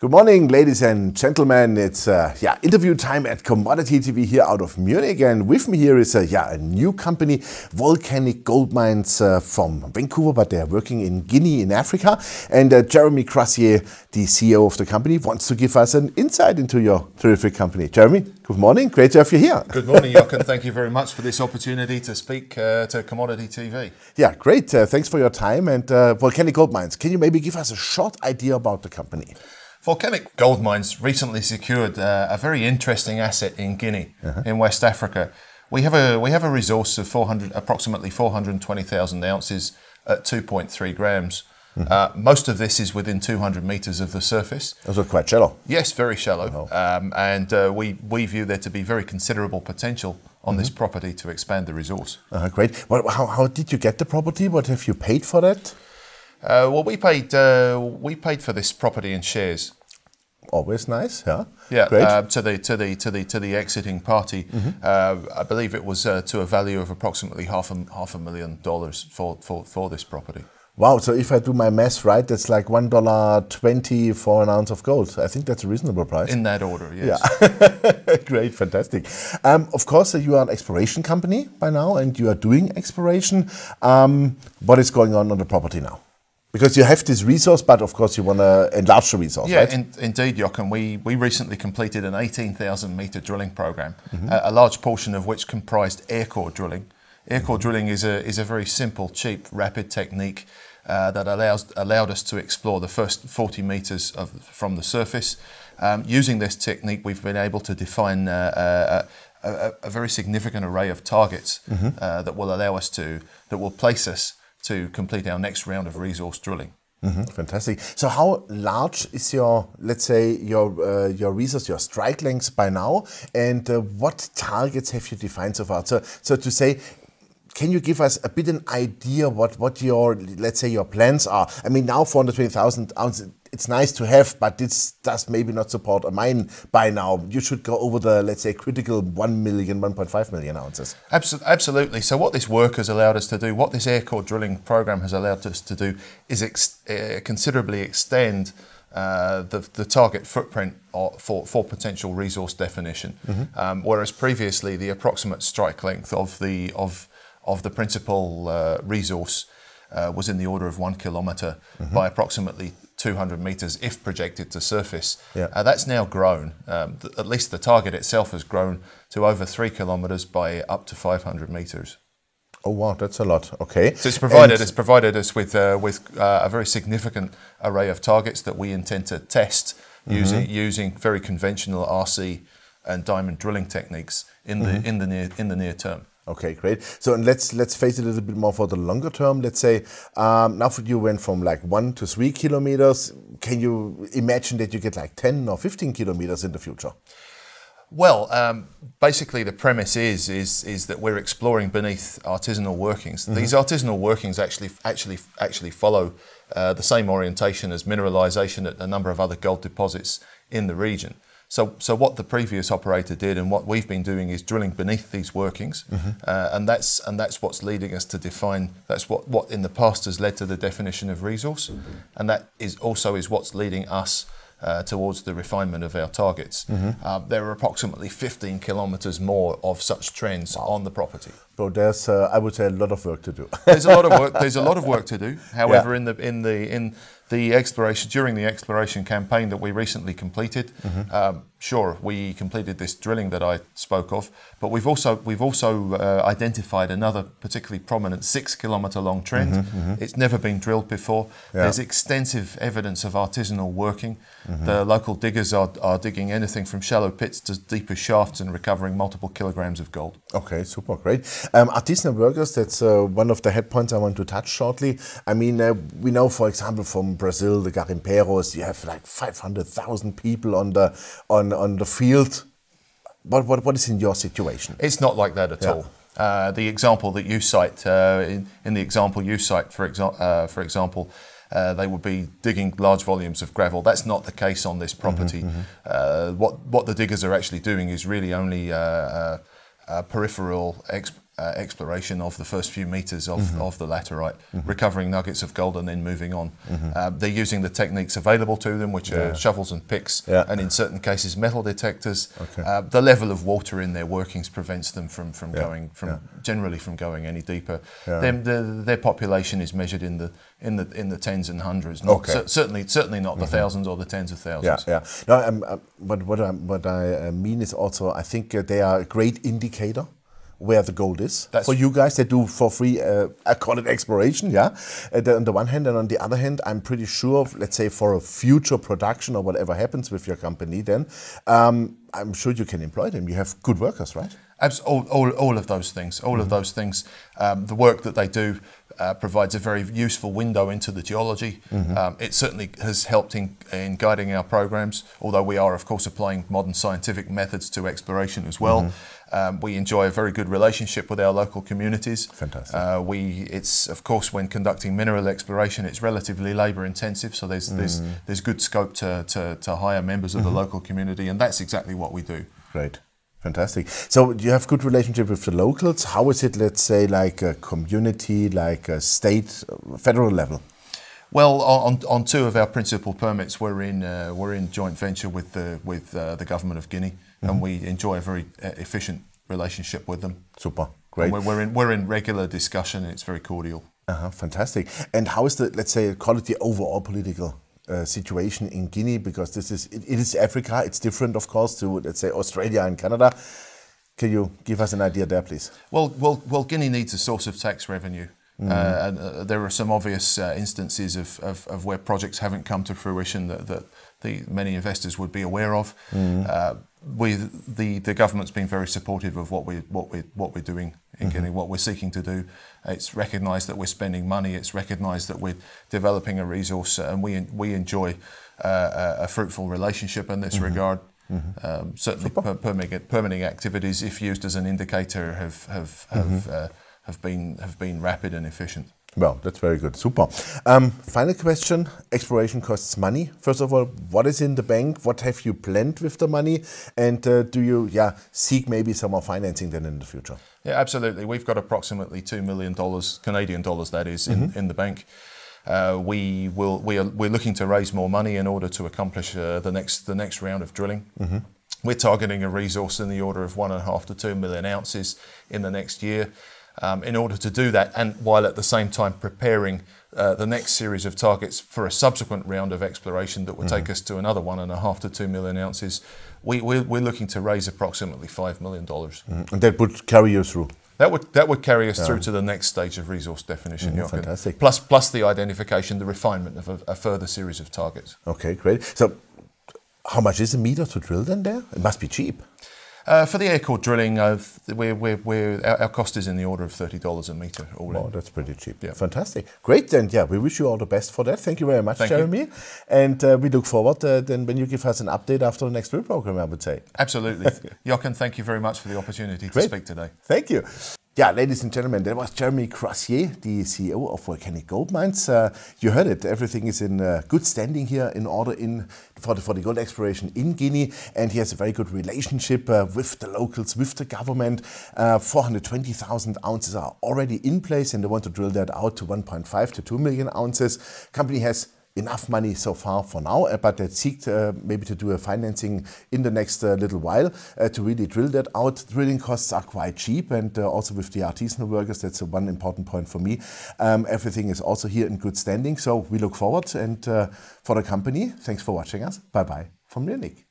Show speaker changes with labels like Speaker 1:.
Speaker 1: Good morning, ladies and gentlemen. It's interview time at Commodity TV here out of Munich, and with me here is a new company, Volcanic Gold Mines from Vancouver, but they're working in Guinea in Africa. And Jeremy Crozier, the CEO of the company, wants to give us an insight into your terrific company. Jeremy, good morning. Great to have you here.
Speaker 2: Good morning, Jochen. Thank you very much for this opportunity to speak to Commodity TV.
Speaker 1: Yeah, great. Thanks for your time. And Volcanic Gold Mines, can you maybe give us a short idea about the company?
Speaker 2: Volcanic Gold Mines recently secured a very interesting asset in Guinea, in West Africa. We have a resource of approximately 420,000 ounces at 2.3 grams. Most of this is within 200 meters of the surface.
Speaker 1: Also quite shallow.
Speaker 2: Yes, very shallow.
Speaker 1: Oh.
Speaker 2: We view there to be very considerable potential on this property to expand the resource.
Speaker 1: Great. Well, how did you get the property? What have you paid for that?
Speaker 2: Well, we paid for this property in shares.
Speaker 1: Always nice, yeah.
Speaker 2: Yeah,
Speaker 1: great.
Speaker 2: To the exiting party, I believe it was to a value of approximately half a million dollars for this property.
Speaker 1: Wow! So if I do my math right, that's like $1.20 for an ounce of gold. I think that's a reasonable price.
Speaker 2: In that order, yes.
Speaker 1: Yeah. Great, fantastic. Of course, you are an exploration company by now, and you are doing exploration. What is going on the property now? Because you have this resource, but of course you want to enlarge the resource,
Speaker 2: yeah,
Speaker 1: right?
Speaker 2: Indeed, Jochen. We recently completed an 18,000 meter drilling program, a large portion of which comprised air core drilling. Air core drilling is a very simple, cheap, rapid technique that allowed us to explore the first 40 meters from the surface. Using this technique, we've been able to define a very significant array of targets that will place us to complete our next round of resource drilling.
Speaker 1: Fantastic. So how large is your, let's say, your resource, your strike length by now, and what targets have you defined so far? So to say, can you give us a bit an idea what your, let's say, your plans are? I mean, now 420,000 ounces, it's nice to have, but this does maybe not support a mine by now. You should go over the, let's say, critical 1 million, 1.5 million ounces.
Speaker 2: Absolutely. So what this work has allowed us to do, what this air core drilling program has allowed us to do, is considerably extend the target footprint for potential resource definition. Whereas previously the approximate strike length of the principal resource was in the order of 1 kilometre by approximately 200 metres if projected to surface.
Speaker 1: Yeah.
Speaker 2: That's now grown. At least the target itself has grown to over 3 kilometres by up to 500 metres.
Speaker 1: Oh wow, that's a lot. Okay.
Speaker 2: So it's provided us with a very significant array of targets that we intend to test using very conventional RC and diamond drilling techniques in the near term.
Speaker 1: Okay, great. So and let's face it a little bit more for the longer term. Let's say now you went from like 1 to 3 kilometers. Can you imagine that you get like 10 or 15 kilometers in the future?
Speaker 2: Well, basically the premise is that we're exploring beneath artisanal workings. These artisanal workings actually follow the same orientation as mineralization at a number of other gold deposits in the region. So what the previous operator did and what we've been doing is drilling beneath these workings, and that's what's leading us to define. That's what in the past has led to the definition of resource, and that is also what's leading us towards the refinement of our targets. There are approximately 15 kilometres more of such trends on the property.
Speaker 1: So there's, I would say, a lot of work to do.
Speaker 2: There's a lot of work. There's a lot of work to do. However, during the exploration campaign that we recently completed, sure, we completed this drilling that I spoke of, but we've also identified another particularly prominent 6 kilometre long trend. It's never been drilled before.
Speaker 1: Yeah.
Speaker 2: There's extensive evidence of artisanal working. The local diggers are digging anything from shallow pits to deeper shafts and recovering multiple kilograms of gold.
Speaker 1: Okay, super, great. Artisanal workers, that's one of the head points I want to touch shortly. I mean, we know, for example, from Brazil, the garimpeiros, you have like 500,000 people on the field. What is in your situation?
Speaker 2: It's not like that at all. The example that you cite, in the example you cite, for example, they would be digging large volumes of gravel. That's not the case on this property. What the diggers are actually doing is really only peripheral exploration of the first few meters of the laterite, recovering nuggets of gold and then moving on. They're using the techniques available to them, which are shovels and picks, and in certain cases metal detectors. The level of water in their workings prevents them from generally from going any deeper. Their population is measured in the tens and hundreds, certainly not the thousands or the tens of thousands.
Speaker 1: No, but what I mean is also, I think they are a great indicator where the gold is. For you guys, they do for free, I call it exploration, on the one hand, and on the other hand, I'm pretty sure, let's say for a future production or whatever happens with your company then, I'm sure you can employ them. You have good workers, right?
Speaker 2: All of those things. All of those things. The work that they do provides a very useful window into the geology. It certainly has helped in guiding our programs, although we are, of course, applying modern scientific methods to exploration as well. We enjoy a very good relationship with our local communities.
Speaker 1: Fantastic.
Speaker 2: It's of course, when conducting mineral exploration, it's relatively labour intensive, so there's good scope to hire members of the local community, and that's exactly what we do.
Speaker 1: Great. Fantastic. So you have good relationship with the locals. How is it, let's say, like a community, like a state, federal level?
Speaker 2: Well, on two of our principal permits, we're in joint venture with the government of Guinea, and we enjoy a very efficient relationship with them.
Speaker 1: Super, great.
Speaker 2: And we're in regular discussion, and it's very cordial.
Speaker 1: Fantastic. And how is the, let's say, call it the overall political situation in Guinea? Because it is Africa. It's different, of course, to, let's say, Australia and Canada. Can you give us an idea there, please?
Speaker 2: Well, Guinea needs a source of tax revenue. And there are some obvious instances of where projects haven't come to fruition that many investors would be aware of. The government's been very supportive of what we're doing in Guinea, what we're seeking to do. It's recognised that we're spending money. It's recognised that we're developing a resource, and we enjoy a fruitful relationship in this regard. Certainly, permitting activities, if used as an indicator, have been rapid and efficient.
Speaker 1: Well, that's very good. Super. Final question. Exploration costs money. First of all, what is in the bank? What have you planned with the money? And do you seek maybe some more financing then in the future?
Speaker 2: Yeah, absolutely. We've got approximately $2 million, Canadian dollars that is, in the bank. We're looking to raise more money in order to accomplish the next round of drilling. We're targeting a resource in the order of 1.5 to 2 million ounces in the next year. In order to do that, and while at the same time preparing the next series of targets for a subsequent round of exploration that would take us to another 1.5 to 2 million ounces, we're looking to raise approximately $5 million.
Speaker 1: And that would carry you through?
Speaker 2: That would carry us through to the next stage of resource definition.
Speaker 1: Fantastic.
Speaker 2: Plus the identification, the refinement of a further series of targets.
Speaker 1: Okay, great. So how much is a meter to drill then there? It must be cheap.
Speaker 2: For the air core drilling, our cost is in the order of $30 a metre.
Speaker 1: Oh, that's pretty cheap.
Speaker 2: Yeah.
Speaker 1: Fantastic. Great, then. Yeah, we wish you all the best for that. Thank you very much, Jeremy. And we look forward then when you give us an update after the next drill program, I would say.
Speaker 2: Absolutely. Jochen, thank you very much for the opportunity to speak today.
Speaker 1: Thank you. Yeah, ladies and gentlemen, that was Jeremy Crozier, the CEO of Volcanic Gold Mines. You heard it. Everything is in good standing here in order for the gold exploration in Guinea, and he has a very good relationship with the locals, with the government. 420,000 ounces are already in place, and they want to drill that out to 1.5 to 2 million ounces. Company has enough money so far for now, but they seek maybe to do a financing in the next little while to really drill that out. Drilling costs are quite cheap, and also with the artisanal workers, that's one important point for me. Everything is also here in good standing, so we look forward. And for the company, thanks for watching us. Bye-bye from Munich.